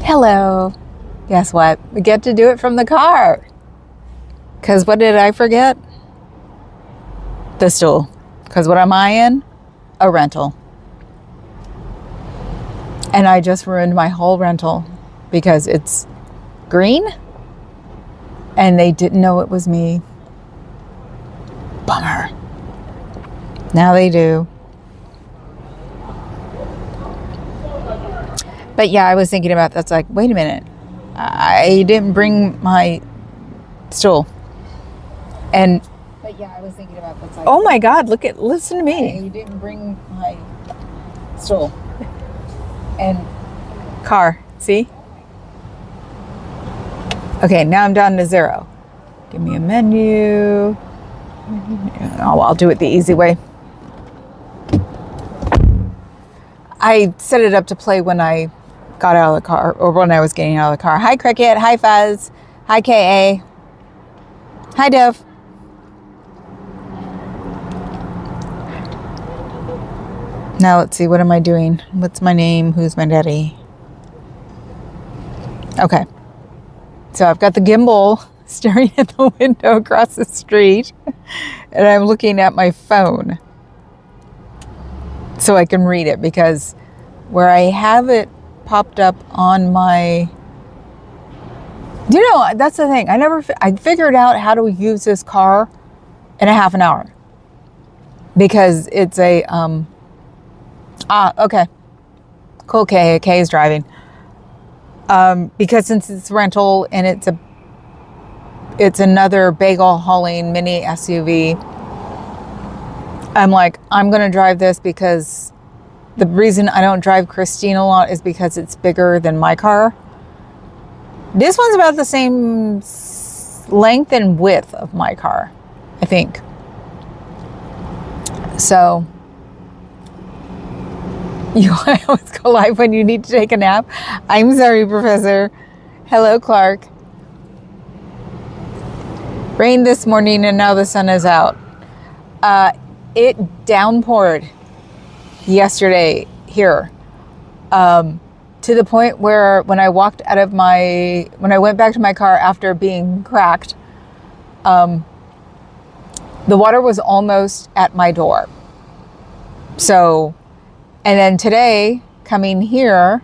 Hello. Guess what? We get to do it from the car. Because what did I forget? The stool. Because what am I in? A rental. And I just ruined my whole rental because it's green and they didn't know it was me. Bummer. Now they do. But yeah, I was thinking about that's like, wait a minute. I didn't bring my stool. But yeah, I was thinking about that's like, oh my God, listen to me. You didn't bring my stool. And car, see? Okay, now I'm down to 0. Give me a menu. Oh, I'll do it the easy way. I set it up to play when I got out of the car, or when I was getting out of the car. Hi, Cricket. Hi, Fuzz. Hi, KA. Hi, Dove. Now let's see, what am I doing? What's my name? Who's my daddy? Okay. So I've got the gimbal staring at the window across the street, and I'm looking at my phone so I can read it, because where I have it popped up on my, that's the thing. I figured out how to use this car in a half an hour, because it's a, okay. Cool. Kay is driving. Because since it's rental and it's another bagel hauling mini SUV, I'm like, I'm going to drive this, because the reason I don't drive Christine a lot is because it's bigger than my car. This one's about the same length and width of my car, I think. So you always go live when you need to take a nap. I'm sorry, Professor. Hello, Clark. Rained this morning and now the sun is out. It downpoured yesterday here, to the point where when I went back to my car after being cracked, the water was almost at my door. So, and then today, coming here,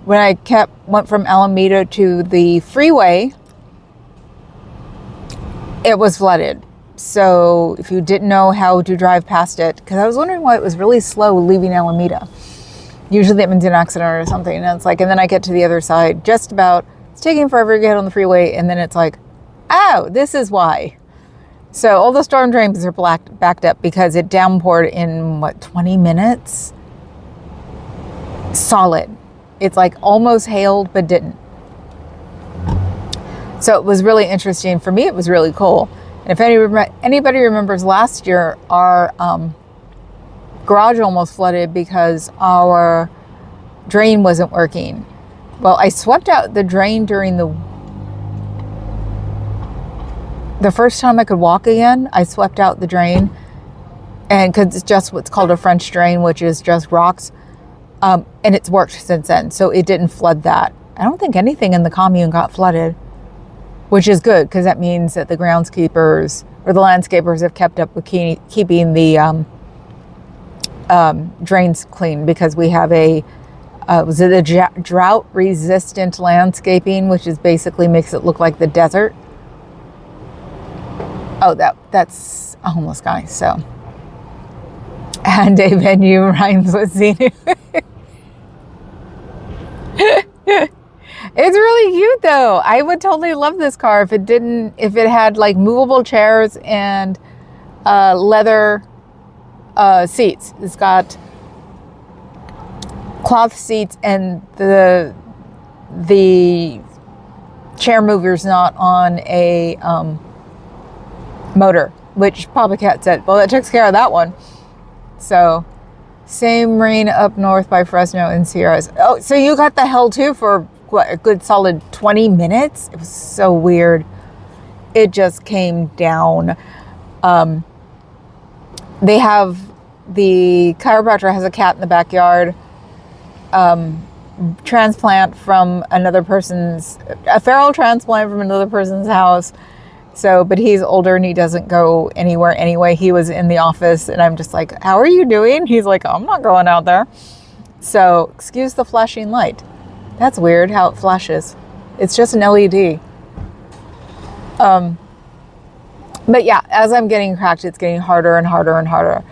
when I went from Alameda to the freeway, it was flooded. So if you didn't know how to drive past it, because I was wondering why it was really slow leaving Alameda. Usually that means an accident or something. And it's like, and then I get to the other side, just about, it's taking forever to get on the freeway. And then it's like, oh, this is why. So all the storm drains are backed up because it downpoured in 20 minutes? Solid. It's like almost hailed, but didn't. So it was really interesting. For me, it was really cool. And if anybody remembers last year, our garage almost flooded because our drain wasn't working. Well, I swept out the drain during the first time I could walk again. I swept out the drain, and because it's just what's called a French drain, which is just rocks, and it's worked since then. So it didn't flood that. I don't think anything in the commune got flooded, which is good, because that means that the groundskeepers or the landscapers have kept up with keeping the drains clean, because we have a drought resistant landscaping, which is basically makes it look like the desert. Oh, that's a homeless guy. So, and a venue rhymes with Xenu. It's really cute though. I would totally love this car if it had like movable chairs and leather seats. It's got cloth seats, and the chair mover's not on a motor, which Papa Cat said, well, that takes care of that one. So, same rain up north by Fresno and Sierras. Oh, so you got the hell too for what, a good solid 20 minutes? It was so weird. It just came down. The chiropractor has a cat in the backyard. transplant from a feral transplant from another person's house. So, but he's older and he doesn't go anywhere anyway. He was in the office and I'm just like, how are you doing? He's like, I'm not going out there. So, excuse the flashing light. That's weird how it flashes. It's just an LED. But yeah, as I'm getting cracked, it's getting harder and harder and harder.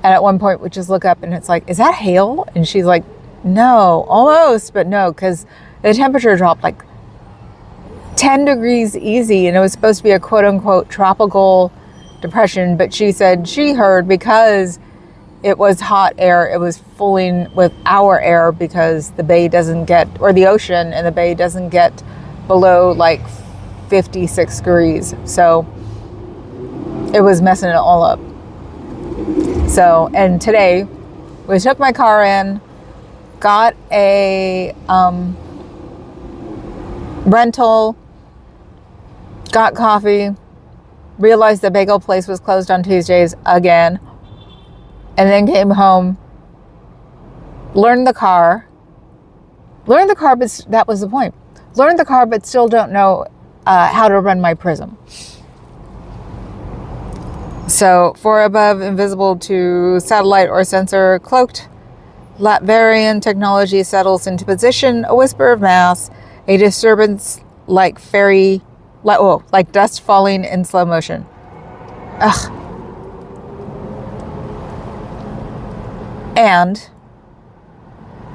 And at one point, we just look up and it's like, is that hail? And she's like, no, almost, but no, because the temperature dropped like 10 degrees easy. And it was supposed to be a quote unquote tropical depression. But she said she heard because it was hot air, it was fooling with our air because the bay doesn't get, or the ocean and the bay doesn't get below like 56 degrees. So it was messing it all up. So, and today we took my car in, got a rental, got coffee, realized the bagel place was closed on Tuesdays again, and then came home, learned the car, but that was the point. Learned the car, but still don't know how to run my Prism. So, for above, invisible to satellite or sensor, cloaked Latvarian technology settles into position, a whisper of mass, a disturbance like like dust falling in slow motion. Ugh. And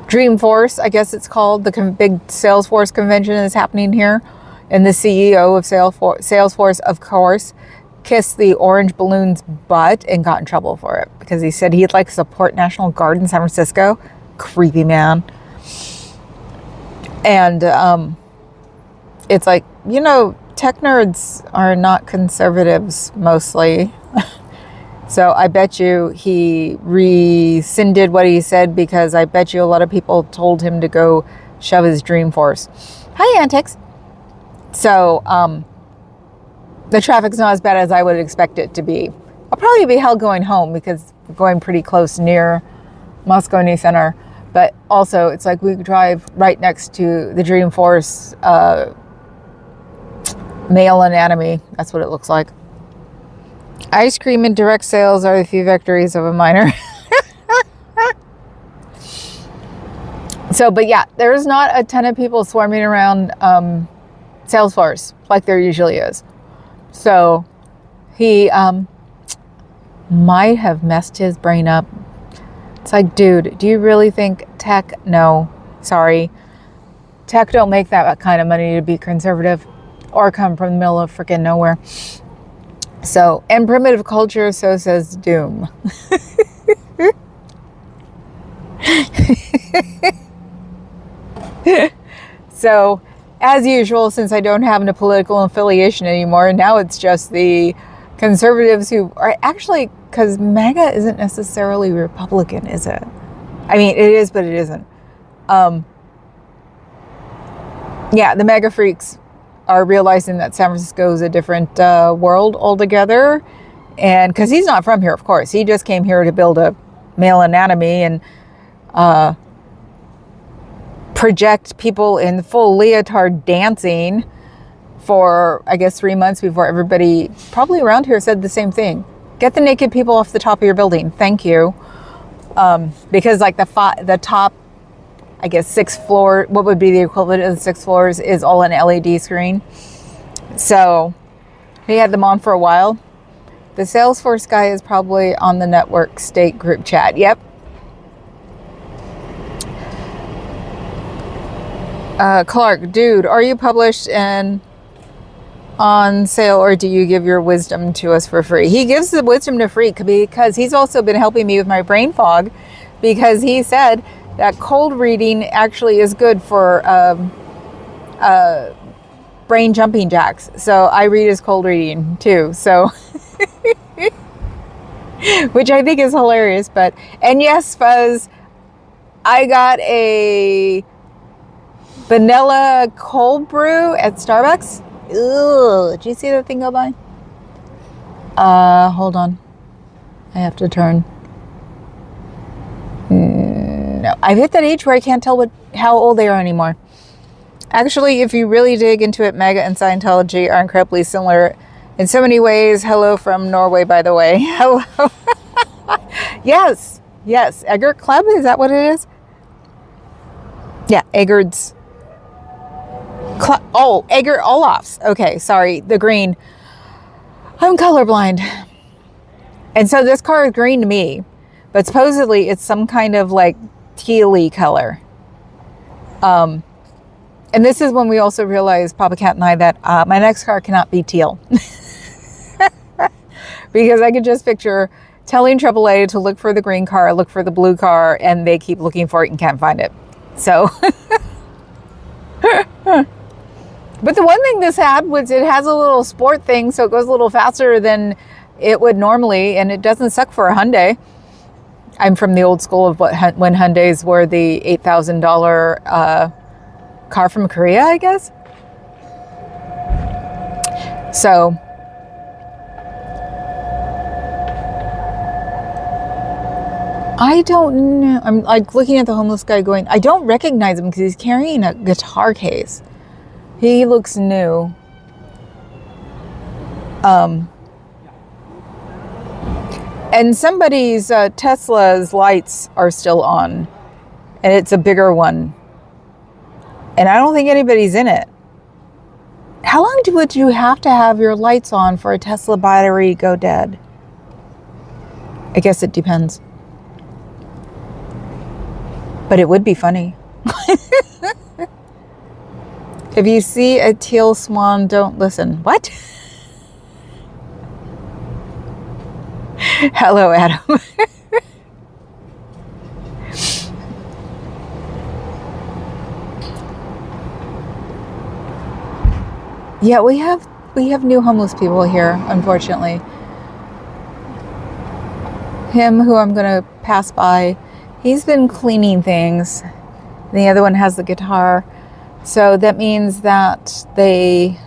Dreamforce, I guess it's called, the big Salesforce convention is happening here. And the CEO of Salesforce, of course, kissed the orange balloon's butt and got in trouble for it because he said he'd like support National Guard in San Francisco. Creepy man. And it's like, tech nerds are not conservatives mostly. So I bet you he rescinded what he said because I bet you a lot of people told him to go shove his Dreamforce. Hi, Antics. So, the traffic's not as bad as I would expect it to be. I'll probably be held going home because we're going pretty close near Moscone Center. But also, it's like we drive right next to the Dreamforce male anatomy. That's what it looks like. Ice cream and direct sales are the few victories of a minor. So, but yeah, there's not a ton of people swarming around Salesforce like there usually is. So he might have messed his brain up. It's like, dude, do you really think tech? No, sorry. Tech don't make that kind of money to be conservative or come from the middle of freaking nowhere. So, and primitive culture, so says Doom. So, as usual, since I don't have a political affiliation anymore, now it's just the conservatives who are actually, because MAGA isn't necessarily Republican, is it? I mean, it is, but it isn't. Yeah, the MAGA freaks are realizing that San Francisco is a different world altogether. And because he's not from here, of course. He just came here to build a male anatomy and project people in full leotard dancing for, I guess, 3 months before everybody probably around here said the same thing. Get the naked people off the top of your building. Thank you. Because like the top, I guess, 6th floor, what would be the equivalent of the 6 floors is all an LED screen. So he had them on for a while. The Salesforce guy is probably on the network state group chat. Yep. Clark, dude, are you published and on sale, or do you give your wisdom to us for free? He gives the wisdom to free because he's also been helping me with my brain fog, because he said that cold reading actually is good for brain jumping jacks. So I read his cold reading too. So, which I think is hilarious. But, and yes, Fuzz, I got a vanilla cold brew at Starbucks. Ugh, did you see that thing go by? Hold on. I have to turn. No. know. I've hit that age where I can't tell how old they are anymore. Actually, if you really dig into it, MAGA and Scientology are incredibly similar in so many ways. Hello from Norway, by the way. Hello. Yes. Egert Club, is that what it is? Yeah, Egert's. Egert Olaf's. Okay, sorry, the green. I'm colorblind. And so this car is green to me, but supposedly it's some kind of like teal-y color. And this is when we also realized, Papa Cat and I, that my next car cannot be teal. Because I could just picture telling AAA to look for the green car, look for the blue car, and they keep looking for it and can't find it. So, but the one thing this had was it has a little sport thing, so it goes a little faster than it would normally, and it doesn't suck for a Hyundai. I'm from the old school of when Hyundais were the $8,000 car from Korea, I guess. So, I don't know. I'm like looking at the homeless guy going, I don't recognize him because he's carrying a guitar case. He looks new. And somebody's Tesla's lights are still on, and it's a bigger one. And I don't think anybody's in it. How long would you have to have your lights on for a Tesla battery to go dead? I guess it depends. But it would be funny. If you see a teal swan, don't listen. What? Hello, Adam. Yeah, we have new homeless people here, unfortunately. Him, who I'm going to pass by, he's been cleaning things. The other one has the guitar. So that means that they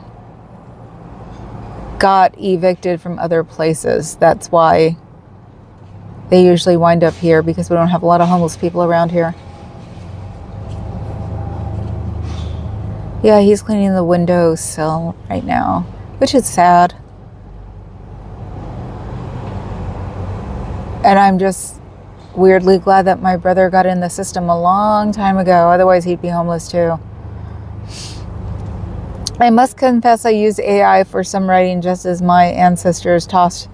got evicted from other places. That's why they usually wind up here, because we don't have a lot of homeless people around here. Yeah, he's cleaning the windowsill right now, which is sad. And I'm just weirdly glad that my brother got in the system a long time ago. Otherwise, he'd be homeless too. I must confess I use AI for some writing just as my ancestors tossed.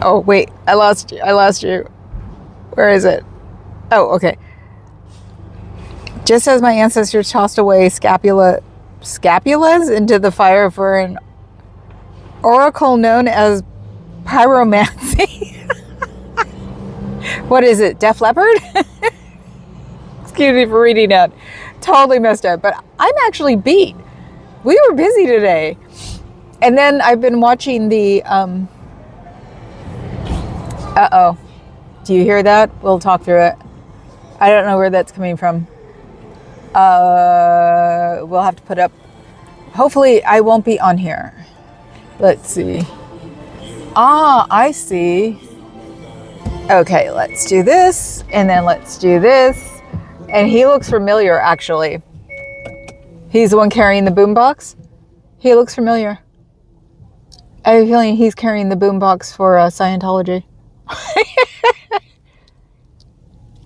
Oh, wait, I lost you. Where is it? Oh, okay. Just as my ancestors tossed away scapulas into the fire for an oracle known as pyromancy. What is it? Def Leppard? Excuse me for reading that. Totally messed up. But I'm actually beat. We were busy today. And then I've been watching the... Uh-oh. Do you hear that? We'll talk through it. I don't know where that's coming from. We'll have to put up... Hopefully I won't be on here. Let's see. Ah, I see. Okay, let's do this, and then let's do this. And he looks familiar, actually. He's the one carrying the boombox. He looks familiar. I have a feeling he's carrying the boombox for Scientology.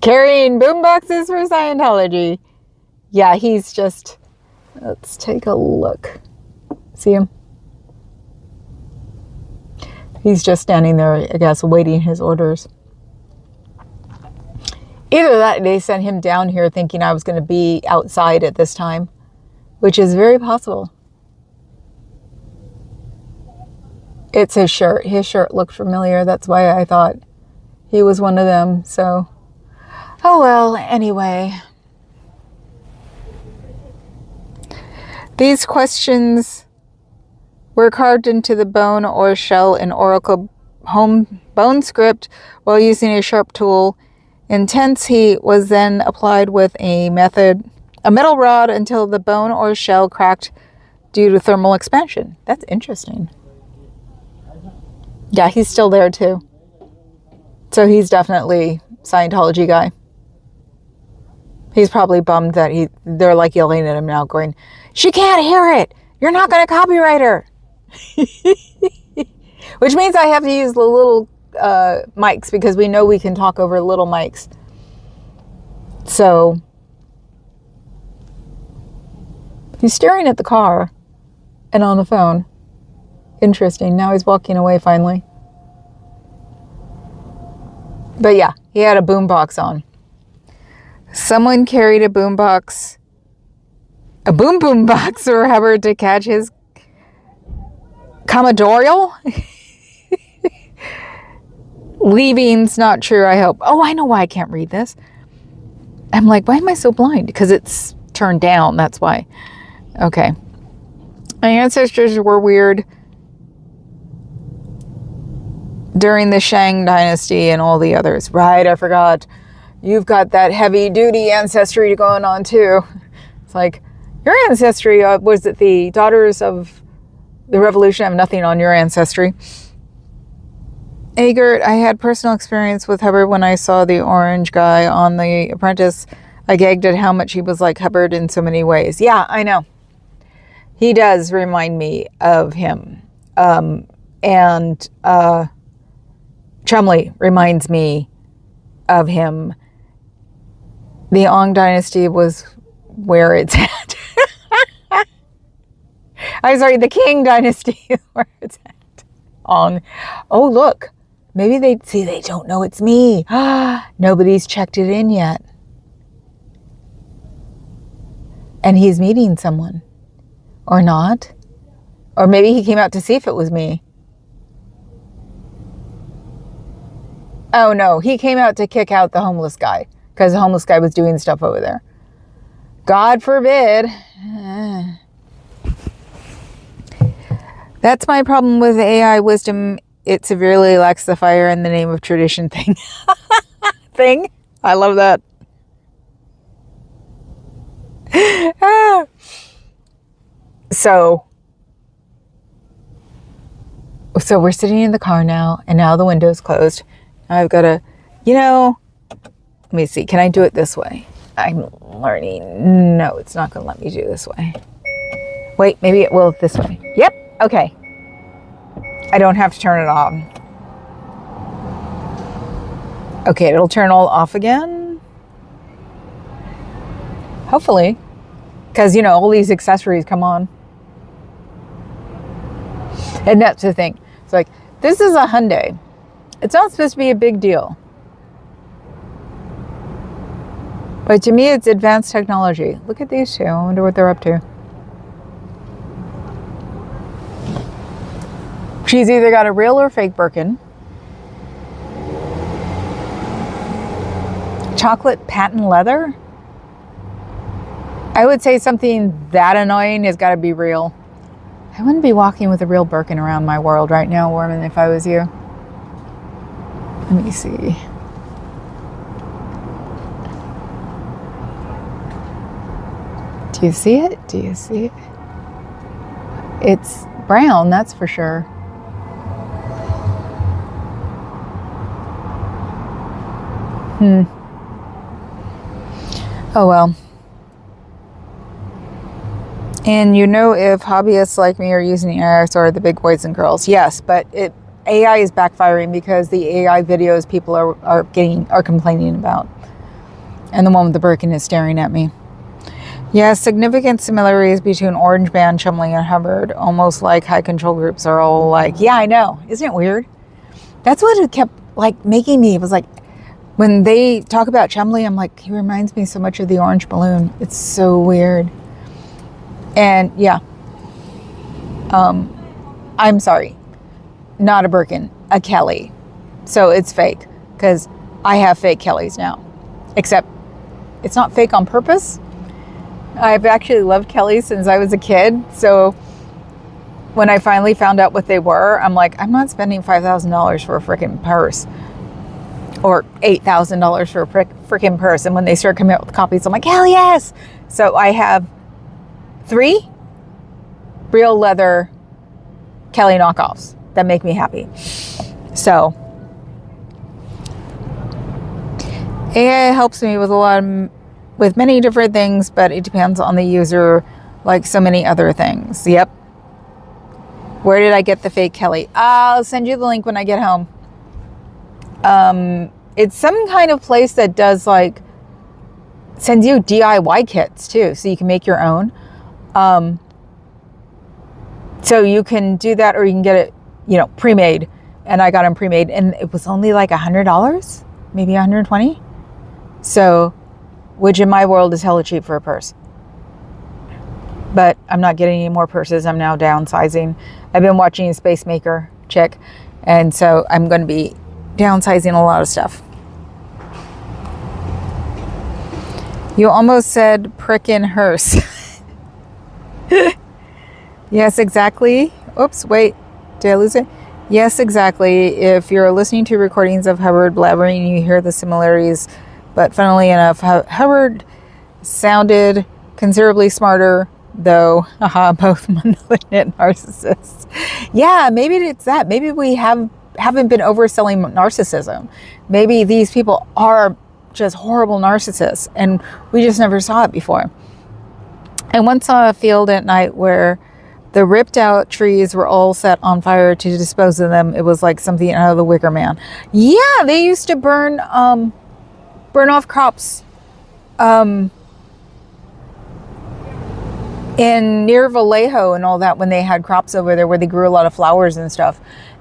Carrying boomboxes for Scientology. Yeah, he's just... Let's take a look. See him? He's just standing there, I guess, waiting his orders. Either that, they sent him down here thinking I was going to be outside at this time, which is very possible. It's his shirt. His shirt looked familiar. That's why I thought he was one of them. So, oh well, anyway. These questions were carved into the bone or shell in Oracle home bone script while using a sharp tool. Intense heat was then applied with a metal rod until the bone or shell cracked due to thermal expansion. That's interesting. Yeah, he's still there too. So he's definitely Scientology guy. He's probably bummed that they're like yelling at him now going, she can't hear it. You're not going to copyright her. Which means I have to use the little mics because we know we can talk over little mics. So he's staring at the car and on the phone. Interesting. Now he's walking away finally. But yeah, he had a boombox on. Someone carried a boombox, a boom box for Hubbard to catch his commodorial. Leaving's not true, I hope. Oh, I know why I can't read this. I'm like, why am I so blind? Because it's turned down, that's why. Okay. My ancestors were weird during the Shang dynasty and all the others. Right, I forgot. You've got that heavy duty ancestry going on too. It's like, your ancestry, was it the daughters of the revolution? I have nothing on your ancestry. Agert, I had personal experience with Hubbard when I saw the orange guy on The Apprentice. I gagged at how much he was like Hubbard in so many ways. Yeah, I know. He does remind me of him. And Chumley reminds me of him. The Ong dynasty was where it's at. I'm sorry, the King dynasty is where it's at. Ong. Oh, look. Maybe they don't know it's me. Nobody's checked it in yet. And he's meeting someone. Or not. Or maybe he came out to see if it was me. Oh no, he came out to kick out the homeless guy. Because the homeless guy was doing stuff over there. God forbid. That's my problem with AI wisdom. It severely lacks the fire in the name of tradition thing. I love that. So we're sitting in the car now, and now the window's closed. I've got to, let me see. Can I do it this way? I'm learning. No, it's not going to let me do this way. Wait, maybe it will this way. Yep. Okay. I don't have to turn it on. Okay, it'll turn all off again. Hopefully. Because, all these accessories come on. And that's the thing. It's like, this is a Hyundai. It's not supposed to be a big deal. But to me, it's advanced technology. Look at these two. I wonder what they're up to. She's either got a real or fake Birkin. Chocolate patent leather? I would say something that annoying has got to be real. I wouldn't be walking with a real Birkin around my world right now, Warman, if I was you. Let me see. Do you see it? Do you see it? It's brown, that's for sure. Oh well. And if hobbyists like me are using AI, so are the big boys and girls. Yes, but AI is backfiring because the AI videos people are complaining about. And the one with the Birkin is staring at me. Yeah, significant similarities between Orange Band, Chumley, and Hubbard. Almost like high control groups are all like, yeah, I know. Isn't it weird? That's what it kept making me. It was like, when they talk about Chumley, I'm like, he reminds me so much of the orange balloon. It's so weird. And yeah. I'm sorry. Not a Birkin, a Kelly. So it's fake. Because I have fake Kellys now. Except it's not fake on purpose. I've actually loved Kellys since I was a kid. So when I finally found out what they were, I'm like, I'm not spending $5,000 for a freaking purse. Or $8,000 for a freaking purse. And when they start coming out with copies, I'm like, hell yes! So I have 3 real leather Kelly knockoffs that make me happy. So AI helps me with with many different things, but it depends on the user, like so many other things. Yep. Where did I get the fake Kelly? I'll send you the link when I get home. It's some kind of place that does like, sends you DIY kits too, so you can make your own. So you can do that, or you can get it, pre-made. And I got them pre-made, and it was only like $100, maybe $120. So, which in my world is hella cheap for a purse. But I'm not getting any more purses. I'm now downsizing. I've been watching a Space Maker chick, and so I'm going to be downsizing a lot of stuff. You almost said prickin' hearse. Yes, exactly. Oops, wait. Did I lose it? Yes, exactly. If you're listening to recordings of Hubbard blabbering, you hear the similarities. But funnily enough, Hubbard sounded considerably smarter, though, both malignant narcissists. Yeah, maybe it's that. Maybe we haven't been overselling narcissism. Maybe these people are just horrible narcissists, and we just never saw it before. I once saw a field at night where the ripped out trees were all set on fire to dispose of them. It was like something out of the Wicker Man. Yeah, they used to burn off crops in near Vallejo and all that, when they had crops over there where they grew a lot of flowers and stuff.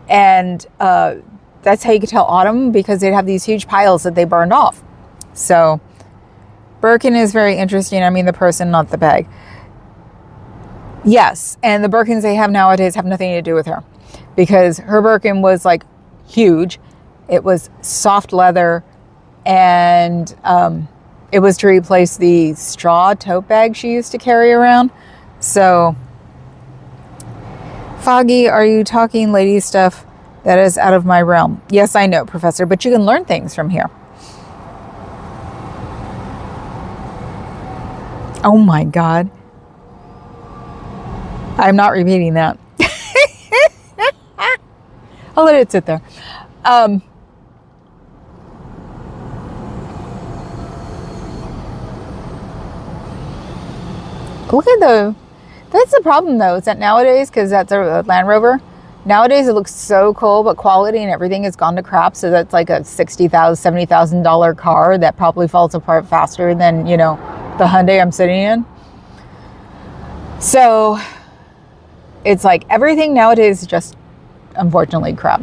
And that's how you could tell autumn, because they'd have these huge piles that they burned off. So Birkin is very interesting. I mean the person, not the bag. Yes, and the Birkins they have nowadays have nothing to do with her, because her Birkin was like huge. It was soft leather, and it was to replace the straw tote bag she used to carry around. So, Foggy, are you talking lady stuff that is out of my realm? Yes, I know, Professor, but you can learn things from here. Oh my God. I'm not repeating that. I'll let it sit there. Look at that's the problem though, is that nowadays, because that's a Land Rover, nowadays it looks so cool, but quality and everything has gone to crap. So that's like a $60,000, $70,000 car that probably falls apart faster than, the Hyundai I'm sitting in. So it's like everything nowadays is just, unfortunately, crap.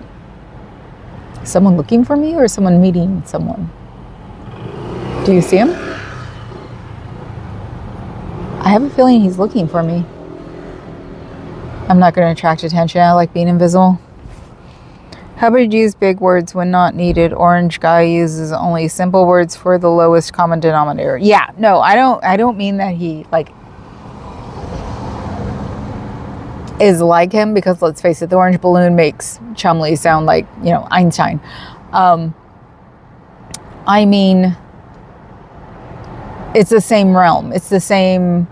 Someone looking for me, or someone meeting someone? Do you see him? I have a feeling he's looking for me. I'm not going to attract attention. I like being invisible. Hubbard used big words when not needed. Orange guy uses only simple words for the lowest common denominator. Yeah, no, I don't mean that he is like him, because let's face it, the orange balloon makes Chumley sound like, Einstein. I mean, it's the same realm. It's the same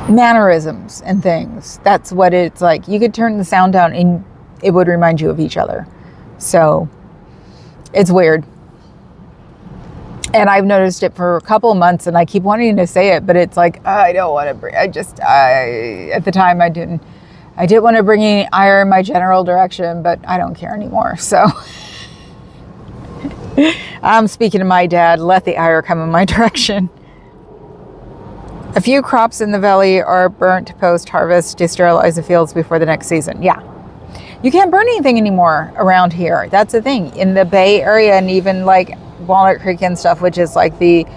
mannerisms and things. That's what it's like. You could turn the sound down and it would remind you of each other. So it's weird. And I've noticed it for a couple of months, and I keep wanting to say it, but it's like, I don't want to bring, at the time I didn't want to bring any ire in my general direction, but I don't care anymore. So I'm speaking to my dad, let the ire come in my direction. A few crops in the valley are burnt post-harvest to sterilize the fields before the next season. Yeah. You can't burn anything anymore around here. That's the thing. In the Bay Area, and even like Walnut Creek and stuff, which is like the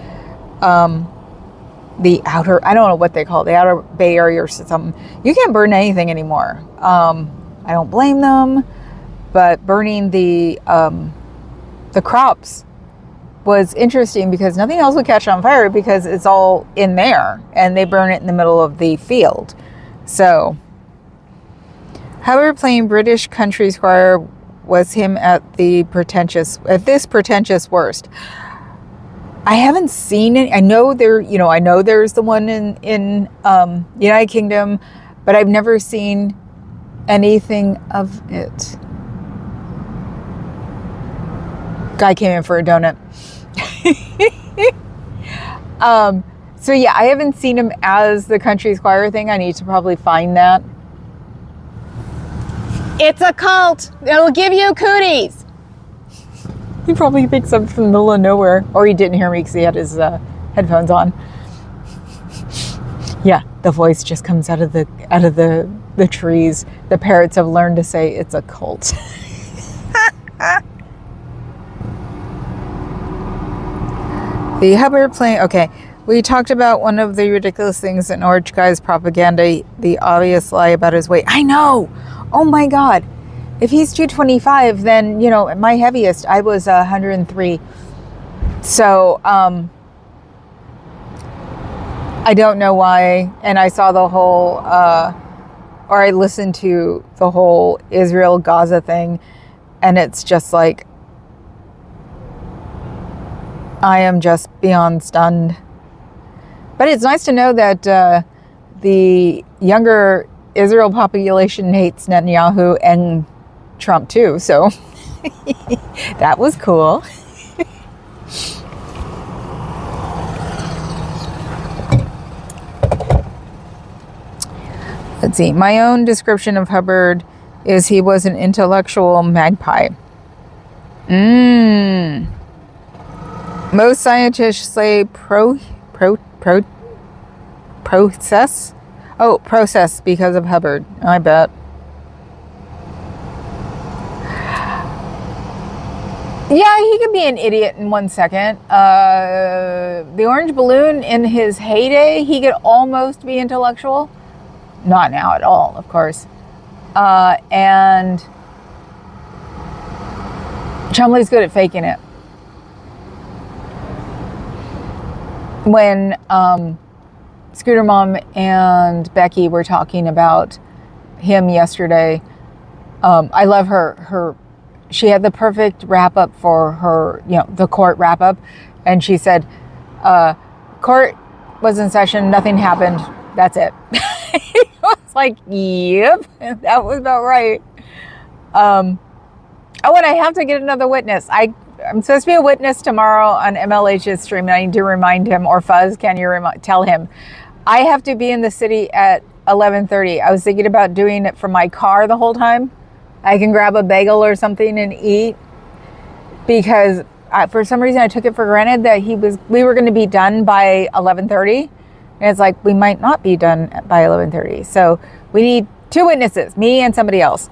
outer, I don't know what they call it, the outer Bay Area or something. You can't burn anything anymore. I don't blame them, but burning the crops was interesting, because nothing else would catch on fire because it's all in there, and they burn it in the middle of the field. So, however, playing British country squire was him at this pretentious worst. I haven't seen it. I know there's the one in United Kingdom, but I've never seen anything of it. Guy came in for a donut. So yeah, I haven't seen him as the country squire thing. I need to probably find that. It's a cult. It'll give you cooties. He probably thinks I'm from the middle of nowhere, or he didn't hear me because he had his headphones on. Yeah, the voice just comes out of the trees. The parrots have learned to say it's a cult. The Hubbard plane. Okay, we talked about one of the ridiculous things in Orange Guy's propaganda, the obvious lie about his weight. I know. Oh my God. If he's 225, then, you know, at my heaviest, I was 103. So, I don't know why. And I saw the whole, or I listened to the whole Israel-Gaza thing. And it's just like, I am just beyond stunned. But it's nice to know that the younger Israel population hates Netanyahu and Trump too. So that was cool. Let's see. My own description of Hubbard is he was an intellectual magpie. Most scientists say process. Oh, process because of Hubbard. I bet. Yeah, he could be an idiot in 1 second. The orange balloon in his heyday, he could almost be intellectual. Not now at all, of course. And Chumley's good at faking it. When Scooter Mom and Becky were talking about him yesterday, I love her. She had the perfect wrap up for her, you know, the court wrap up. And she said, court was in session, nothing happened. That's it. I was like, yep, that was about right. Oh, and I have to get another witness. I'm supposed to be a witness tomorrow on MLH's stream, and I need to remind him, or Fuzz, can you tell him? I have to be in the city at 11:30. I was thinking about doing it from my car the whole time. I can grab a bagel or something and eat, because for some reason I took it for granted that we were going to be done by 11:30. And it's like, we might not be done by 11:30. So we need 2 witnesses, me and somebody else.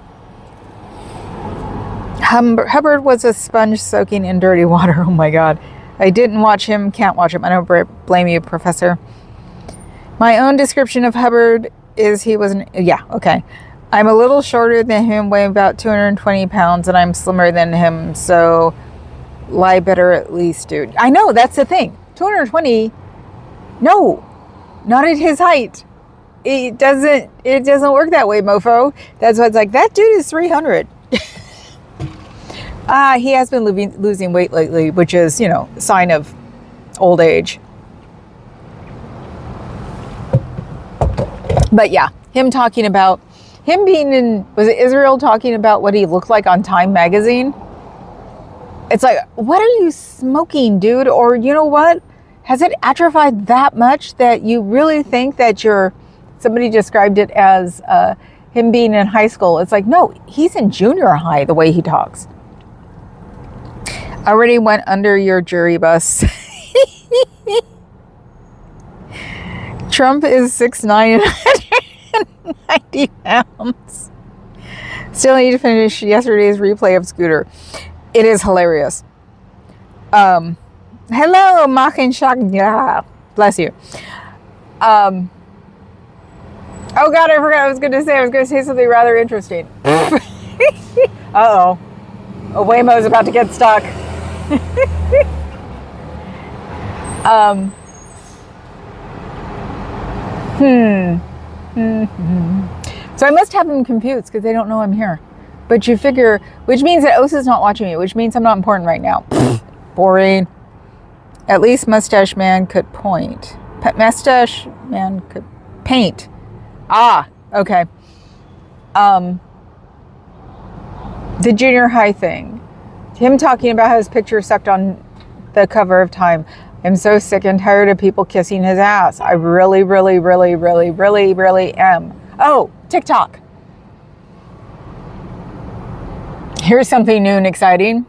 Hubbard was a sponge soaking in dirty water. Oh my God. I didn't watch him, can't watch him. I don't blame you, Professor. My own description of Hubbard is he was okay. I'm a little shorter than him, weigh about 220 pounds, and I'm slimmer than him. So lie better at least, dude. I know, that's the thing. 220, no. Not at his height. It doesn't work that way, mofo. That's why it's like, that dude is 300. He has been losing weight lately, which is, you know, a sign of old age. But yeah, him being in, was it Israel, talking about what he looked like on Time magazine? It's like, what are you smoking, dude? Or you know what? Has it atrophied that much that you really think that somebody described it as him being in high school? It's like, no, he's in junior high the way he talks. Already went under your jury bus. Trump is 6'9" and 190 pounds. Still need to finish yesterday's replay of Scooter. It is hilarious. Hello, Machen Shak. Yeah, bless you. Oh God, I forgot I was going to say something rather interesting. Uh-oh. Waymo's about to get stuck. So I must have them confused because they don't know I'm here. But you figure, which means that Osa's not watching me, which means I'm not important right now. Boring. At least Mustache Man could point. Mustache Man could paint. Ah, okay. The junior high thing. Him talking about how his picture sucked on the cover of Time. I'm so sick and tired of people kissing his ass. I really, really, really, really, really, really am. Oh, TikTok. Here's something new and exciting.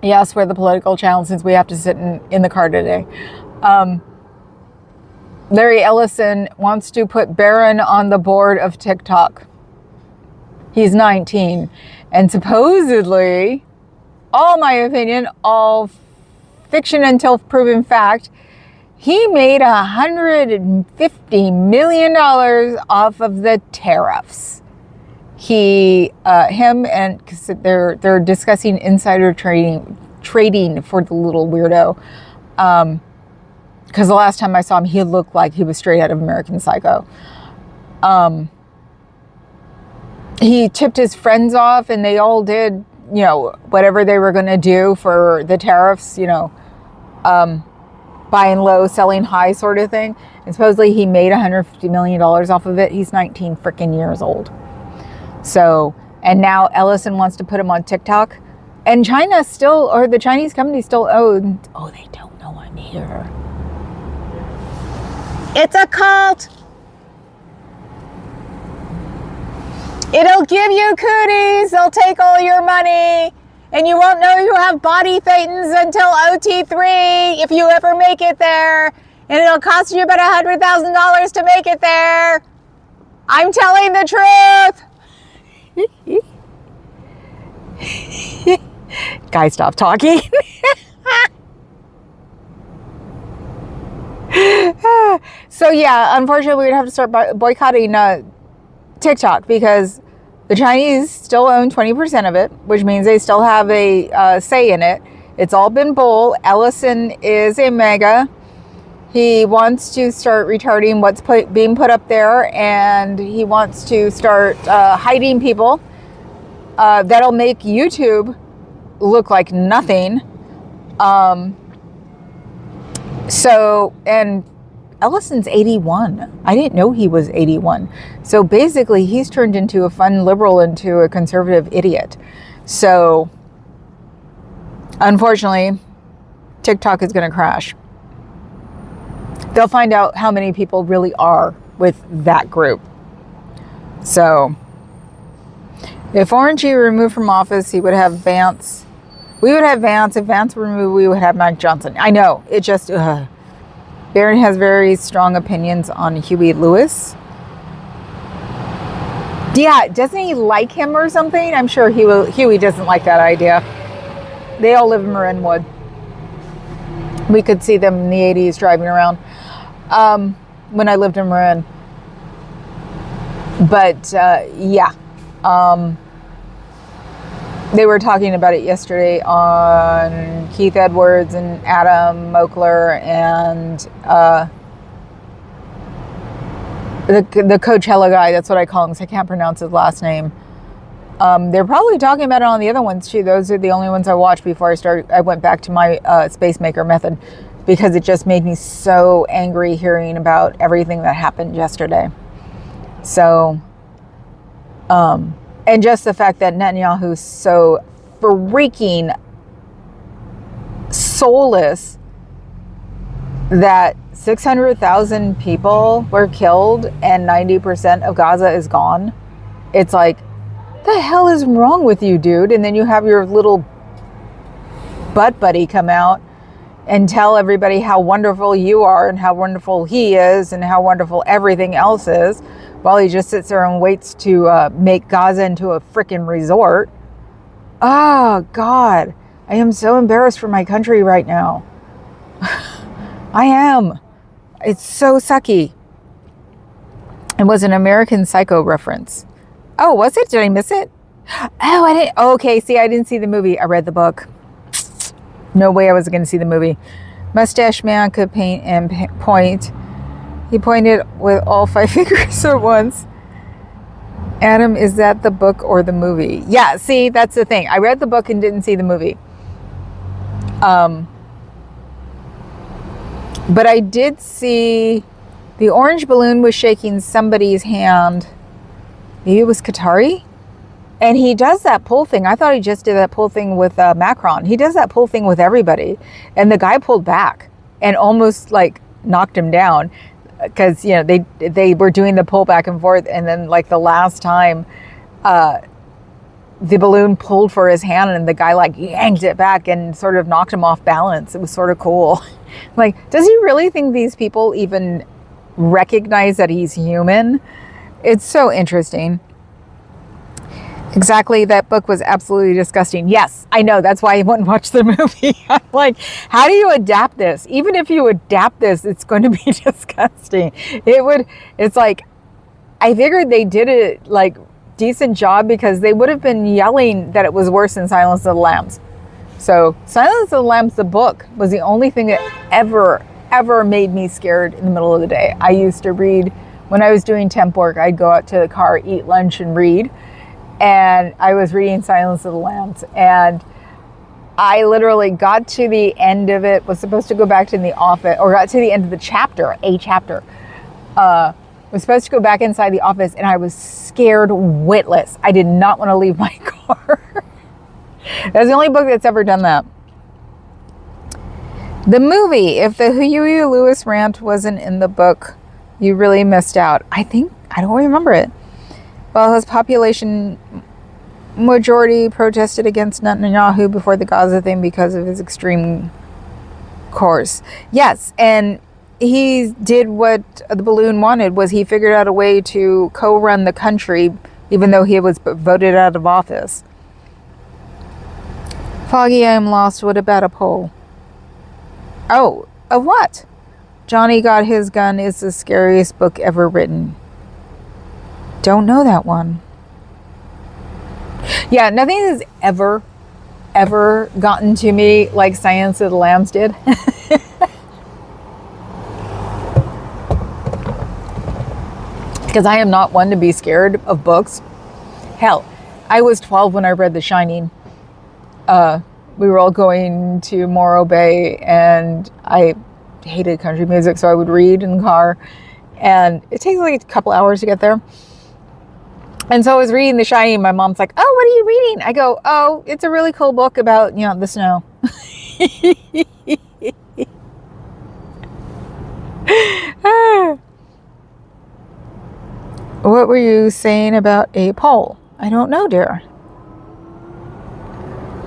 Yes, we're the political channel since we have to sit in the car today. Larry Ellison wants to put Barron on the board of TikTok. He's 19. And supposedly, all my opinion, all fiction until proven fact, he made $150 million off of the tariffs. Him and they're discussing insider trading for the little weirdo. Because the last time I saw him, he looked like he was straight out of American Psycho. He tipped his friends off, and they all did, whatever they were going to do for the tariffs, buying low, selling high sort of thing. And supposedly he made $150 million off of it. He's 19 freaking years old. So, and now Ellison wants to put him on TikTok. And China still, or the Chinese company still owns, they don't know I'm here. It's a cult. It'll give you cooties. They'll take all your money. And you won't know you have body thetans until OT3 if you ever make it there. And it'll cost you about $100,000 to make it there. I'm telling the truth. Guys, stop talking. So yeah, unfortunately, we'd have to start boycotting TikTok because the Chinese still own 20% of it, which means they still have a say in it. It's all been bull. Ellison is a mega. He wants to start retarding what's being put up there, and he wants to start hiding people. That'll make YouTube look like nothing. And Ellison's 81. I didn't know he was 81. So basically, he's turned into a fun liberal into a conservative idiot. So, unfortunately, TikTok is going to crash. They'll find out how many people really are with that group. So, if Orangey were removed from office, he would have Vance. We would have Vance. If Vance were removed, we would have Mike Johnson. I know. It just... Barron has very strong opinions on Huey Lewis. Yeah, doesn't he like him or something? I'm sure Huey doesn't like that idea. They all live in Marinwood. We could see them in the 80s driving around when I lived in Marin. But yeah. They were talking about it yesterday on Keith Edwards and Adam Mokler and the Coachella guy. That's what I call him because I can't pronounce his last name. They're probably talking about it on the other ones too. Those are the only ones I watched before I went back to my Space Maker method because it just made me so angry hearing about everything that happened yesterday. So, and just the fact that Netanyahu's so freaking soulless that 600,000 people were killed and 90% of Gaza is gone. It's like, the hell is wrong with you, dude? And then you have your little butt buddy come out and tell everybody how wonderful you are and how wonderful he is and how wonderful everything else is, while he just sits there and waits to make Gaza into a freaking resort. Oh, God. I am so embarrassed for my country right now. I am. It's so sucky. It was an American Psycho reference. Oh, was it? Did I miss it? Oh, I didn't. Oh, okay, see, I didn't see the movie. I read the book. No way I was going to see the movie. Mustache Man could paint and point. He pointed with all 5 fingers at once. Adam, is that the book or the movie? Yeah, see, that's the thing. I read the book and didn't see the movie. But I did see the orange balloon was shaking somebody's hand maybe it was Qatari. And he does that pull thing. I thought he just did that pull thing with Macron. He does that pull thing with everybody. And the guy pulled back and almost like knocked him down because, you know, they were doing the pull back and forth. And then like the last time the balloon pulled for his hand and the guy like yanked it back and sort of knocked him off balance. It was sort of cool. Like, does he really think these people even recognize that he's human? It's so interesting. Exactly. That book was absolutely disgusting. Yes, I know. That's why I wouldn't watch the movie. I'm like, how do you adapt this? Even if you adapt this, it's going to be disgusting. It's like, I figured they did it like decent job because they would have been yelling that it was worse than Silence of the Lambs. So Silence of the Lambs, the book, was the only thing that ever made me scared in the middle of the day. I used to read, when I was doing temp work, I'd go out to the car, eat lunch and read. And I was reading Silence of the Lambs, and I literally got to the end of it, was supposed to go back to the office, or got to the end of the chapter, was supposed to go back inside the office, and I was scared witless. I did not want to leave my car. That's the only book that's ever done that. The movie, if the Huey Lewis rant wasn't in the book, you really missed out. I don't remember it. Well, his population majority protested against Netanyahu before the Gaza thing because of his extreme course. Yes, and he did what the balloon wanted, was he figured out a way to co-run the country even though he was voted out of office. Foggy, I am lost. What about a poll? Oh, of what? Johnny Got His Gun is the scariest book ever written. Don't know that one. Yeah, nothing has ever gotten to me like Silence of the Lambs did. Because I am not one to be scared of books. Hell, I was 12 when I read The Shining. We were all going to Morro Bay, and I hated country music, so I would read in the car. And it takes like a couple hours to get there. And so I was reading The Shining. My mom's like, oh, what are you reading? I go, oh, it's a really cool book about, you know, the snow. What were you saying about a poll? I don't know, dear.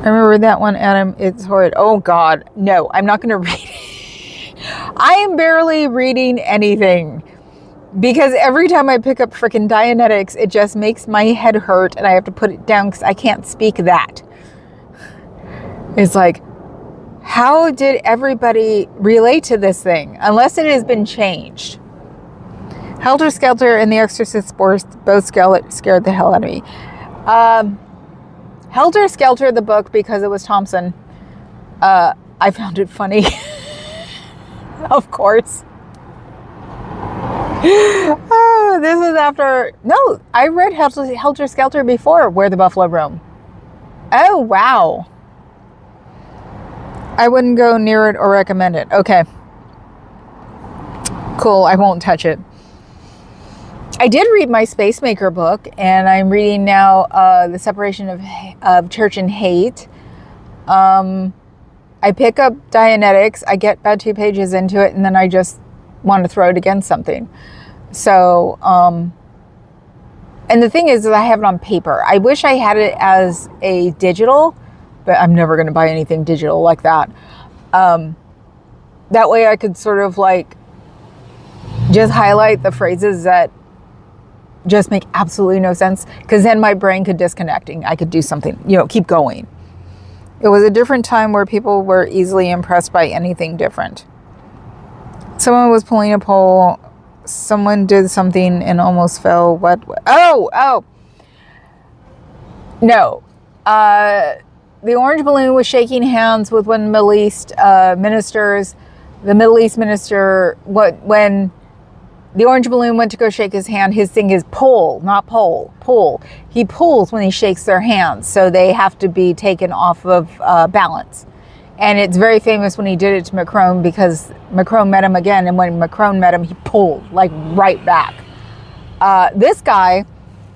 I remember that one, Adam. It's horrid. Oh, God. No, I'm not going to read it. I am barely reading anything. Because every time I pick up freaking Dianetics, it just makes my head hurt and I have to put it down because I can't speak that. It's like, how did everybody relate to this thing? Unless it has been changed. Helter Skelter and The Exorcist both scared the hell out of me. Helter Skelter, the book, because it was Thompson, I found it funny. Of course. Oh, this is after... No, I read Helter Skelter before Where the Buffalo Roam. Oh, wow. I wouldn't go near it or recommend it. Okay. Cool, I won't touch it. I did read my Spacemaker book, and I'm reading now The Separation of Church and Hate. I pick up Dianetics, I get about 2 pages into it, and then I just want to throw it against something. So, and the thing is that I have it on paper. I wish I had it as a digital, but I'm never going to buy anything digital like that. That way I could sort of like just highlight the phrases that just make absolutely no sense, because then my brain could disconnect and I could do something, you know, keep going. It was a different time where people were easily impressed by anything different. Someone was pulling a pole. Someone did something and almost fell. What? Oh! No. The orange balloon was shaking hands with one Middle East ministers. The Middle East minister, when the orange balloon went to go shake his hand, his thing is pull, not pole, pull. He pulls when he shakes their hands, so they have to be taken off of balance. And it's very famous when he did it to Macron, because Macron met him again, and when Macron met him, he pulled, like, right back. This guy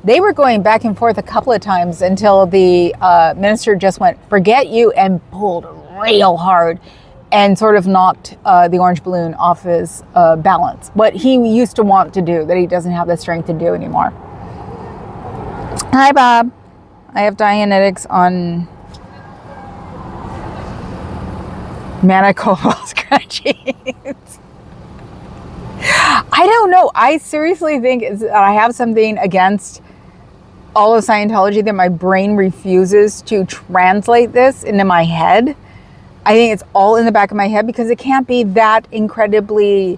They were going back and forth a couple of times until the minister just went, forget you, and pulled real hard and sort of knocked the orange balloon off his balance. What he used to want to do, that he doesn't have the strength to do anymore. Hi, Bob. I have Dianetics on Manicoba scratchings. I don't know. I seriously think I have something against all of Scientology that my brain refuses to translate this into my head. I think it's all in the back of my head because it can't be that incredibly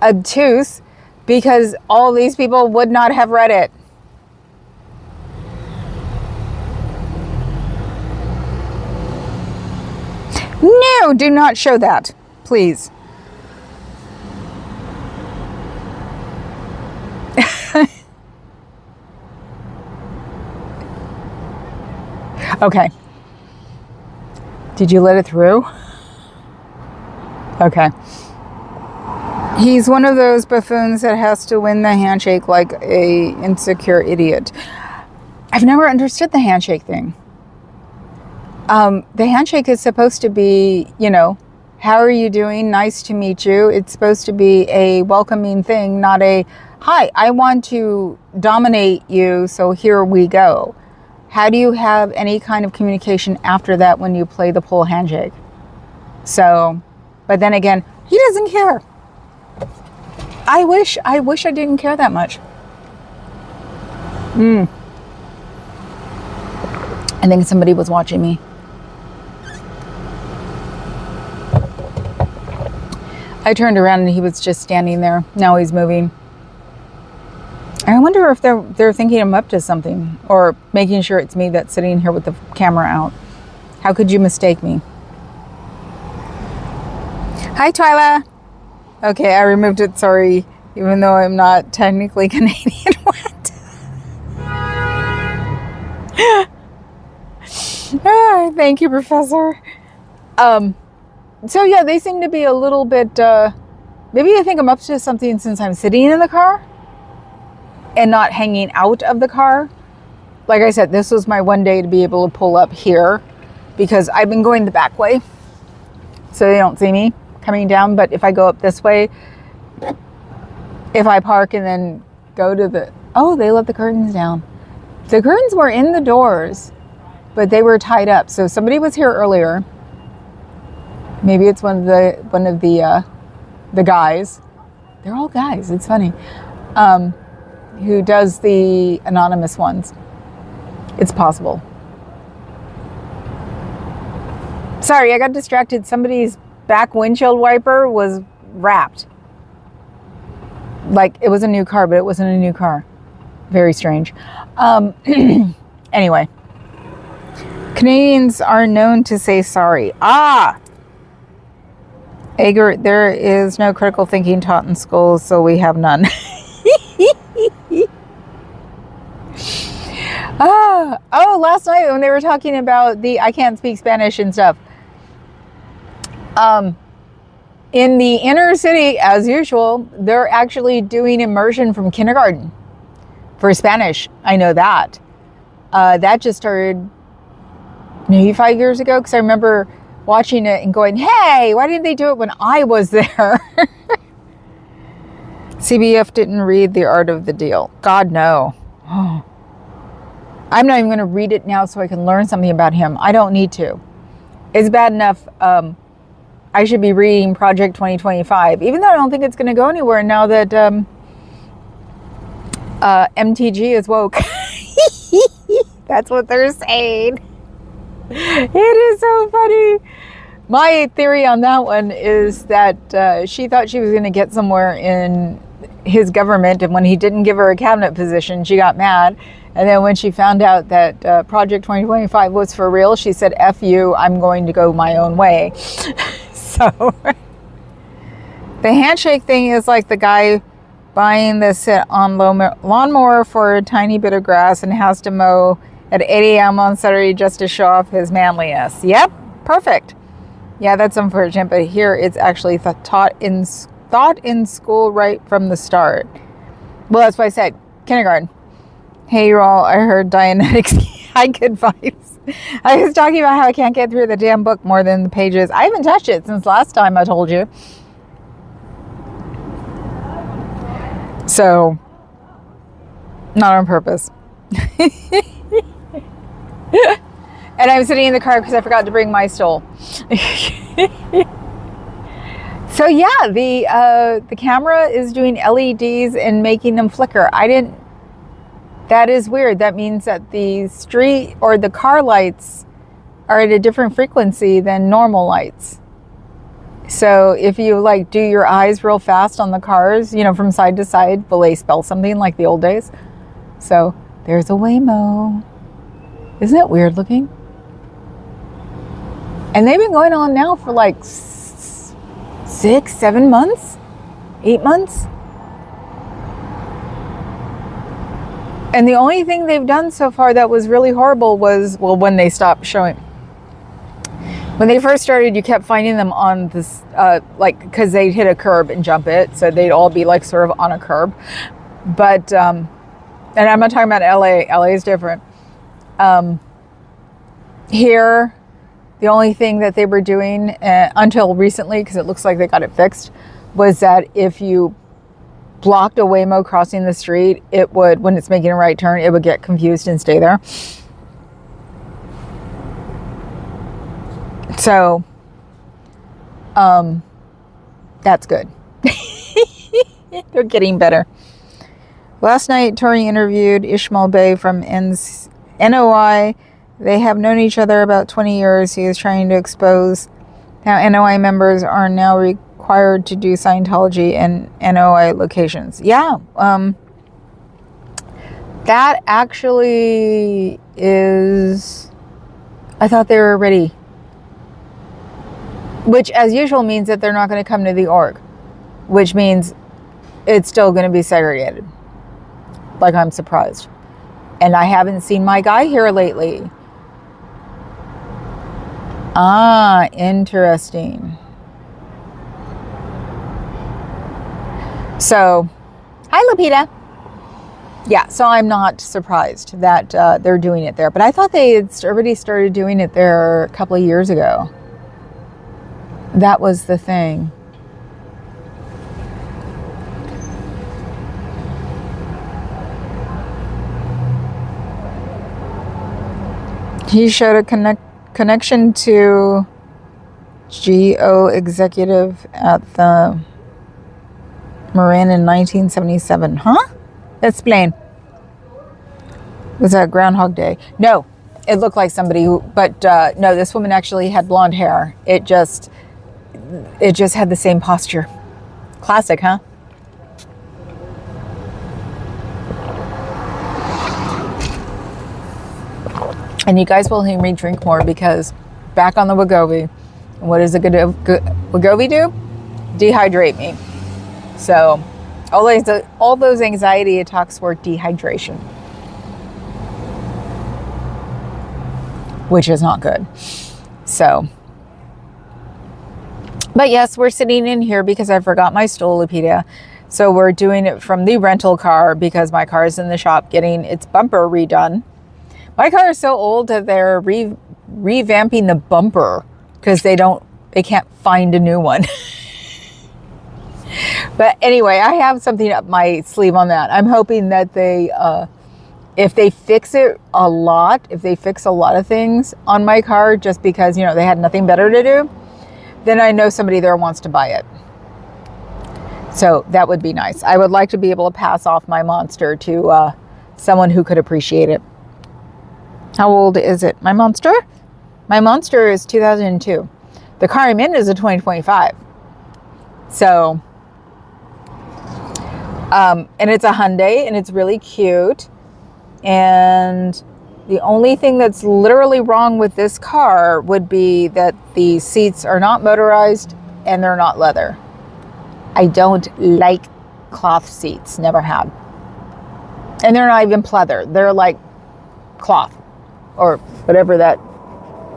obtuse, because all these people would not have read it. No, do not show that, please. Okay. Did you let it through? Okay. He's one of those buffoons that has to win the handshake like a insecure idiot. I've never understood the handshake thing. The handshake is supposed to be, you know, how are you doing? Nice to meet you. It's supposed to be a welcoming thing, not a, hi, I want to dominate you, so here we go. How do you have any kind of communication after that when you play the pull handshake? So, but then again, he doesn't care. I wish I didn't care that much. I think somebody was watching me. I turned around and he was just standing there. Now he's moving. I wonder if they're thinking I'm up to something, or making sure it's me that's sitting here with the camera out. How could you mistake me? Hi, Twyla. Okay, I removed it, sorry, even though I'm not technically Canadian. What? Thank you, Professor. So yeah, they seem to be a little bit, maybe I think I'm up to something since I'm sitting in the car and not hanging out of the car. Like I said, this was my one day to be able to pull up here because I've been going the back way so they don't see me coming down. But if I go up this way, if I park and then go to the, oh, they let the curtains down. The curtains were in the doors, but they were tied up. So somebody was here earlier. Maybe it's one of the guys. They're all guys. It's funny. Who does the anonymous ones. It's possible. Sorry, I got distracted. Somebody's back windshield wiper was wrapped. Like it was a new car, but it wasn't a new car. Very strange. Anyway. Canadians are known to say sorry. Agar, there is no critical thinking taught in schools, so we have none. Last night when they were talking about the I can't speak Spanish and stuff. In the inner city, as usual, they're actually doing immersion from kindergarten for Spanish. I know that. That just started maybe 5 years ago, because I remember watching it and going, hey, why didn't they do it when I was there? CBF didn't read The Art of the Deal. God, no. Oh. I'm not even going to read it now so I can learn something about him. I don't need to. It's bad enough I should be reading Project 2025, even though I don't think it's going to go anywhere now that MTG is woke. That's what they're saying. It is so funny. My theory on that one is that she thought she was going to get somewhere in his government, and when he didn't give her a cabinet position, she got mad. And then when she found out that Project 2025 was for real, she said, F you, I'm going to go my own way. So the handshake thing is like the guy buying the sit-on lawnmower for a tiny bit of grass and has to mow at 8 a.m. on Saturday just to show off his manliness. Yep, perfect. Yeah, that's unfortunate, but here it's actually taught in school right from the start. Well, that's why I said kindergarten. Hey, you all, I heard Dianetics. Hi, good vibes. I was talking about how I can't get through the damn book more than the pages. I haven't touched it since last time I told you. So, not on purpose. And I'm sitting in the car because I forgot to bring my stool. So yeah, the camera is doing LEDs and making them flicker. That is weird. That means that the street or the car lights are at a different frequency than normal lights. So if you like do your eyes real fast on the cars, from side to side, will they spell something like the old days? So there's a Waymo. Isn't it weird looking? And they've been going on now for like 6, 7 months, 8 months. And the only thing they've done so far that was really horrible was, when they stopped showing. When they first started, you kept finding them on this, because they'd hit a curb and jump it. So they'd all be like sort of on a curb. But, and I'm not talking about LA. LA is different. Here, the only thing that they were doing until recently, because it looks like they got it fixed, was that if you blocked a Waymo crossing the street, it would, when it's making a right turn, it would get confused and stay there. So, that's good. They're getting better. Last night, Tori interviewed Ishmael Bey from NOI. They have known each other about 20 years. He is trying to expose how NOI members are now required to do Scientology in NOI locations. Yeah, that actually is, I thought they were ready. Which, as usual, means that they're not going to come to the org. Which means it's still going to be segregated. Like, I'm surprised. And I haven't seen my guy here lately. Ah, interesting. So, hi, Lupita. Yeah, so I'm not surprised that they're doing it there. But I thought they had already started doing it there a couple of years ago. That was the thing. He showed a connection to GO executive at the Moran in 1977. Huh? Explain. Was that Groundhog Day? No, it looked like somebody who, but no, this woman actually had blonde hair. It just had the same posture. Classic, huh? And you guys will hear me drink more because back on the Wegovy. What does a good Wegovy do? Dehydrate me. So all those anxiety attacks were dehydration, which is not good. So, but yes, we're sitting in here because I forgot my stool, Lupita. So we're doing it from the rental car because my car is in the shop getting its bumper redone. My car is so old that they're revamping the bumper because they can't find a new one. But anyway, I have something up my sleeve on that. I'm hoping that they, if they fix it a lot, if they fix a lot of things on my car just because, they had nothing better to do, then I know somebody there wants to buy it. So that would be nice. I would like to be able to pass off my monster to someone who could appreciate it. How old is it? My monster? My monster is 2002. The car I'm in is a 2025. So, and it's a Hyundai and it's really cute. And the only thing that's literally wrong with this car would be that the seats are not motorized and they're not leather. I don't like cloth seats, never have. And they're not even pleather. They're like cloth or whatever that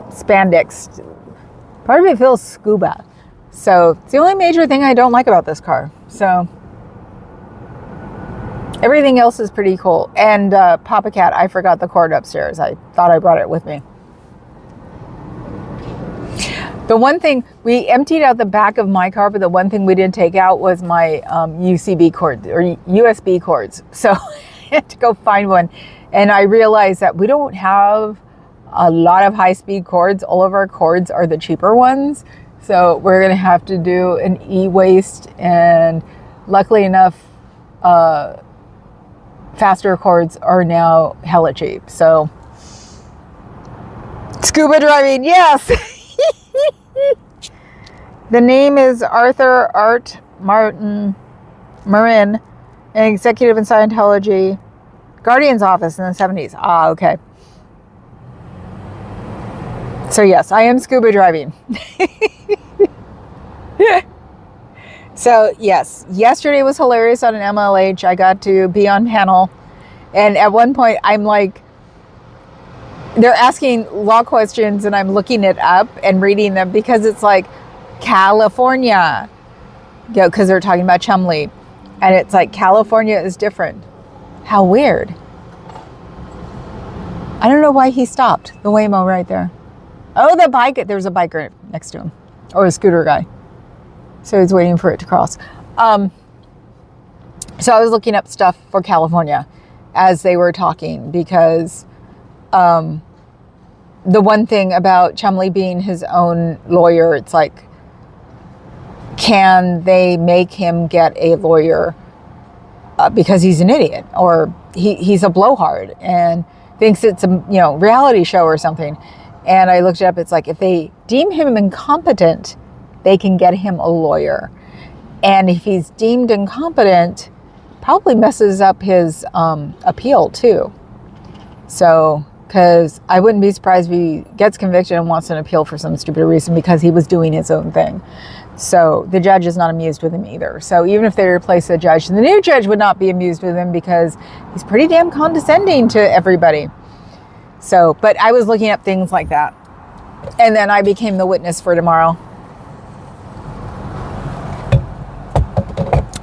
spandex. Part of it feels scuba. So it's the only major thing I don't like about this car. So Everything else is pretty cool. And Papa Cat, I forgot the cord upstairs. I thought I brought it with me. The one thing, we emptied out the back of my car, but the one thing we didn't take out was my UCB cords or USB cords. So I had to go find one. And I realized that we don't have a lot of high-speed cords. All of our cords are the cheaper ones. So we're going to have to do an e-waste. And luckily enough, faster cords are now hella cheap. So scuba driving, yes. The name is Arthur Art Martin Marin, an executive in Scientology Guardian's office in the 70s. Ah, okay. So yes, I am scuba driving. So yes, yesterday was hilarious on an MLH. I got to be on panel. And at one point I'm like, they're asking law questions and I'm looking it up and reading them because it's like California, because they're talking about Chumley, and it's like California is different. How weird. I don't know why he stopped. The Waymo right there. Oh, the bike. There's a biker next to him, or a scooter guy. So he's waiting for it to cross. So I was looking up stuff for California as they were talking because the one thing about Chumley being his own lawyer, it's like, can they make him get a lawyer because he's an idiot or he's a blowhard and thinks it's a reality show or something? And I looked it up. It's like if they deem him incompetent, they can get him a lawyer. And if he's deemed incompetent, probably messes up his appeal too. So, because I wouldn't be surprised if he gets convicted and wants an appeal for some stupid reason because he was doing his own thing. So the judge is not amused with him either. So even if they replace the judge, the new judge would not be amused with him because he's pretty damn condescending to everybody. So, but I was looking up things like that. And then I became the witness for tomorrow.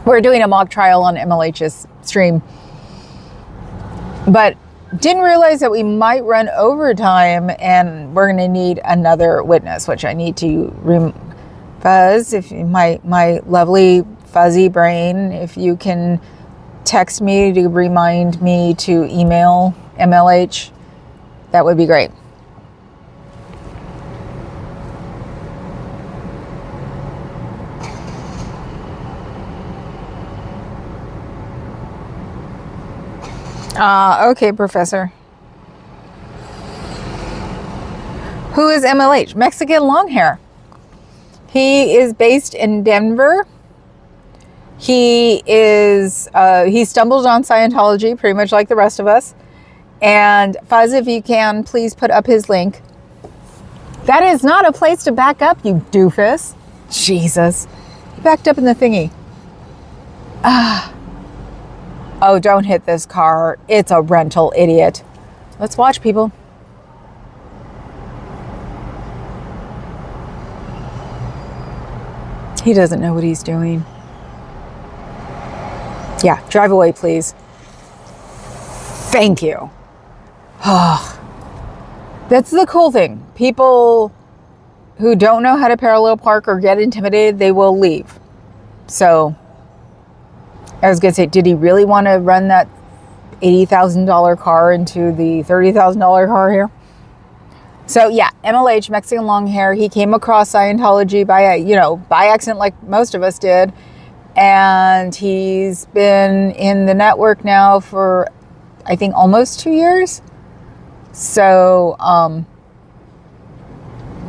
We're doing a mock trial on MLH's stream. But didn't realize that we might run overtime and we're going to need another witness, which I need to Fuzz, if my lovely fuzzy brain, if you can text me to remind me to email MLH, that would be great. Okay, Professor. Who is MLH? Mexican long hair. He is based in Denver. He stumbled on Scientology pretty much like the rest of us. And Fuzz, if you can, please put up his link. That is not a place to back up, you doofus. Jesus. He backed up in the thingy. Oh, don't hit this car. It's a rental, idiot. Let's watch, people. He doesn't know what he's doing. Yeah, drive away, please. Thank you. Oh, that's the cool thing. People who don't know how to parallel park or get intimidated, they will leave. So, I was going to say, did he really want to run that $80,000 car into the $30,000 car here? So yeah, MLH, Mexican long hair. He came across Scientology by accident, like most of us did. And he's been in the network now for, I think, almost 2 years. So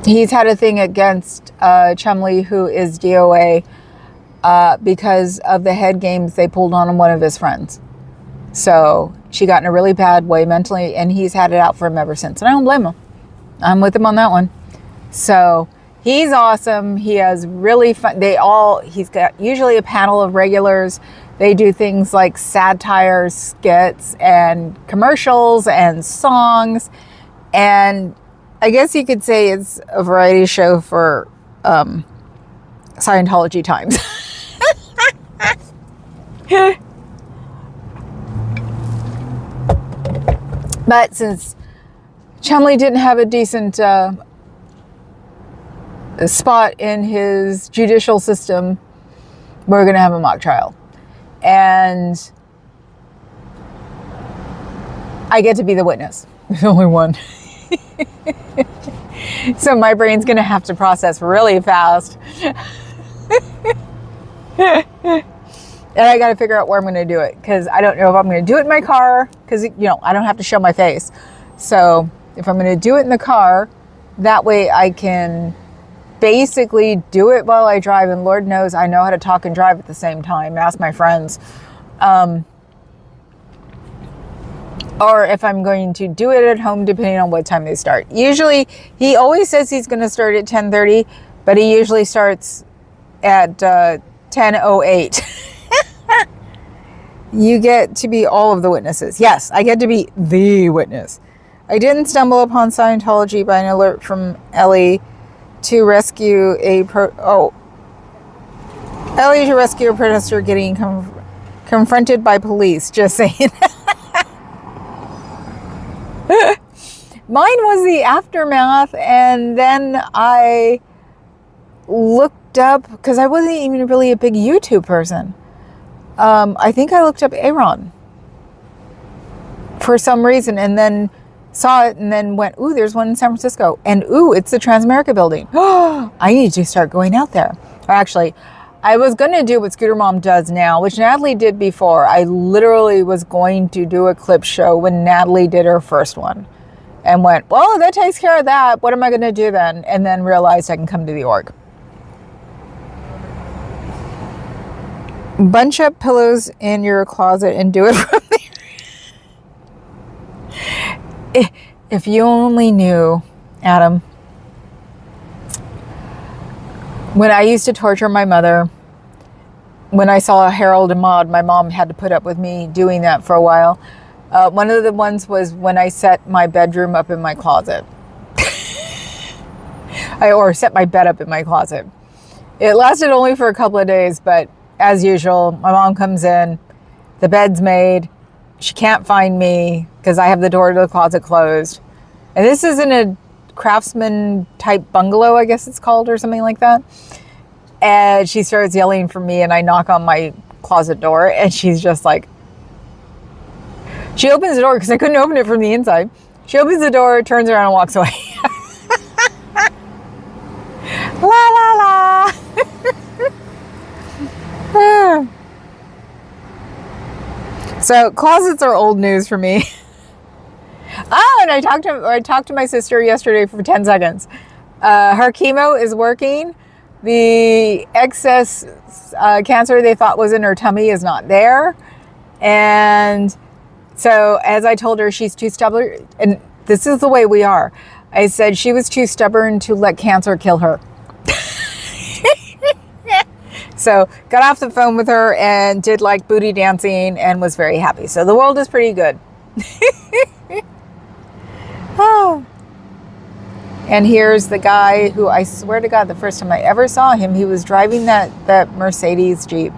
he's had a thing against Chumley, who is DOA, because of the head games they pulled on one of his friends. So she got in a really bad way mentally, and he's had it out for him ever since. And I don't blame him. I'm with him on that one. So he's awesome. He has really fun. He's got usually a panel of regulars. They do things like satire, skits, and commercials and songs. And I guess you could say it's a variety show for Scientology times. But since Chumley didn't have a decent spot in his judicial system, we're going to have a mock trial. And I get to be the witness. There's only one. So my brain's going to have to process really fast. And I got to figure out where I'm going to do it, because I don't know if I'm going to do it in my car, because, you know, I don't have to show my face. So if I'm going to do it in the car, that way I can basically do it while I drive. And Lord knows I know how to talk and drive at the same time. Ask my friends. Or if I'm going to do it at home, depending on what time they start. Usually, he always says he's going to start at 10:30, but he usually starts at 10:08. You get to be all of the witnesses. Yes, I get to be the witness. I didn't stumble upon Scientology by an alert from Ellie to rescue a protester getting confronted by police. Just saying. Mine was the aftermath, and then I looked up, because I wasn't even really a big YouTube person. I think I looked up Aaron for some reason, and then saw it, and then went, ooh, there's one in San Francisco, and ooh, it's the Transamerica building. Oh, I need to start going out there. Or actually, I was going to do what Scooter Mom does now, which Natalie did before. I literally was going to do a clip show when Natalie did her first one, and went, well, that takes care of that. What am I going to do then? And then realized I can come to the org. Bunch up pillows in your closet and do it from there. If you only knew, Adam, when I used to torture my mother, when I saw Harold and Maude, my mom had to put up with me doing that for a while. One of the ones was when I set my bedroom up in my closet. Or set my bed up in my closet. It lasted only for a couple of days, but as usual, my mom comes in, the bed's made, she can't find me because I have the door to the closet closed. And this is in a craftsman type bungalow, I guess it's called, or something like that. And she starts yelling for me, and I knock on my closet door, and she's just like, she opens the door because I couldn't open it from the inside. She opens the door, turns around, and walks away. La la la. So closets are old news for me. Oh, and I talked to my sister yesterday for 10 seconds. Her chemo is working. The excess cancer they thought was in her tummy is not there. And so as I told her, she's too stubborn. And this is the way we are. I said she was too stubborn to let cancer kill her. So got off the phone with her and did like booty dancing and was very happy. So the world is pretty good. Oh. And here's the guy who, I swear to God, the first time I ever saw him, he was driving that Mercedes Jeep.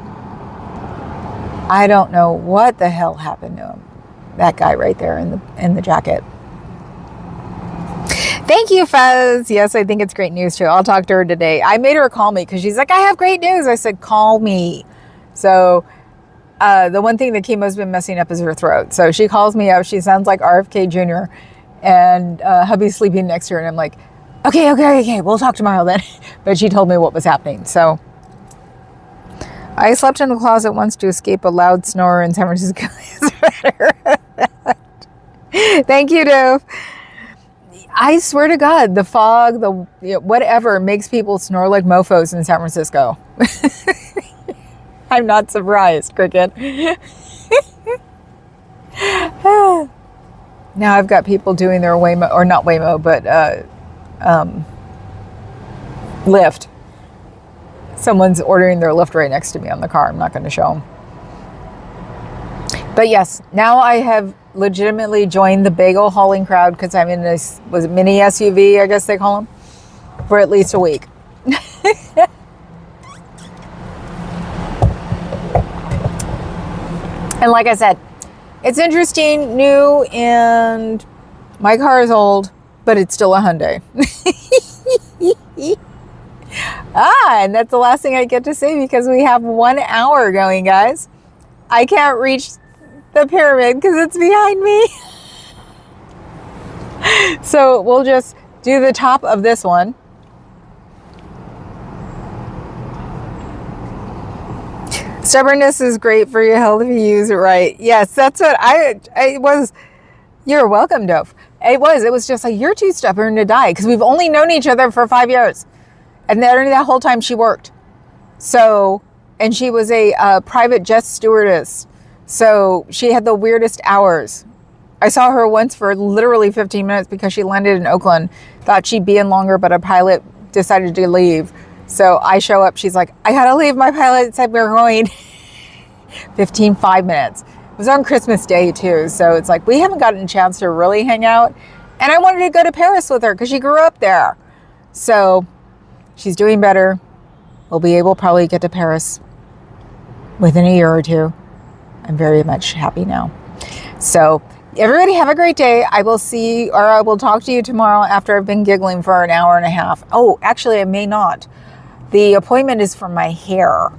I don't know what the hell happened to him. That guy right there in the jacket. Thank you, Fuzz. Yes, I think it's great news too. I'll talk to her today. I made her call me because she's like, I have great news. I said, call me. So the one thing that chemo's been messing up is her throat. So she calls me up. She sounds like RFK Jr. And hubby's sleeping next to her. And I'm like, okay. We'll talk tomorrow then. But she told me what was happening. So I slept in the closet once to escape a loud snorer in San Francisco. Thank you, Dove. I swear to God, the fog, whatever makes people snore like mofos in San Francisco. I'm not surprised, Cricket. Now I've got people doing their Waymo, or not Waymo, but Lyft. Someone's ordering their Lyft right next to me on the car. I'm not going to show them. But yes, now I have legitimately joined the bagel hauling crowd because I'm in this, was it mini SUV, I guess they call them, for at least a week. And like I said, It's interesting, new, and my car is old, but it's still a Hyundai. And that's the last thing I get to say because we have 1 hour going, guys. I can't reach the pyramid because it's behind me. So we'll just do the top of this one. Stubbornness is great for your health if you use it right. Yes, that's what I was. You're welcome, Dove. It was just like, you're too stubborn to die because we've only known each other for 5 years. And during that whole time she worked. So, and she was a private jet stewardess. So she had the weirdest hours. I saw her once for literally 15 minutes because she landed in Oakland. Thought she'd be in longer, but a pilot decided to leave. So I show up, she's like, I gotta leave, my pilot said we're going. 5 minutes. It was on Christmas Day too. So it's like, we haven't gotten a chance to really hang out. And I wanted to go to Paris with her because she grew up there. So she's doing better. We'll be able to probably get to Paris within a year or two. I'm very much happy now. So everybody have a great day. I will see, or I will talk to you tomorrow after I've been giggling for an hour and a half. Oh, actually I may not. The appointment is for my hair.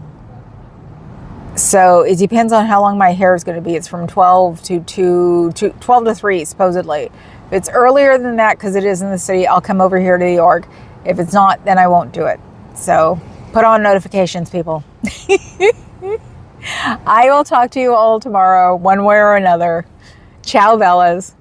So it depends on how long my hair is going to be. It's from 12 to 12 to 3, supposedly. If it's earlier than that, because it is in the city, I'll come over here to New York. If it's not, then I won't do it. So put on notifications, people. I will talk to you all tomorrow, one way or another. Ciao, Bellas.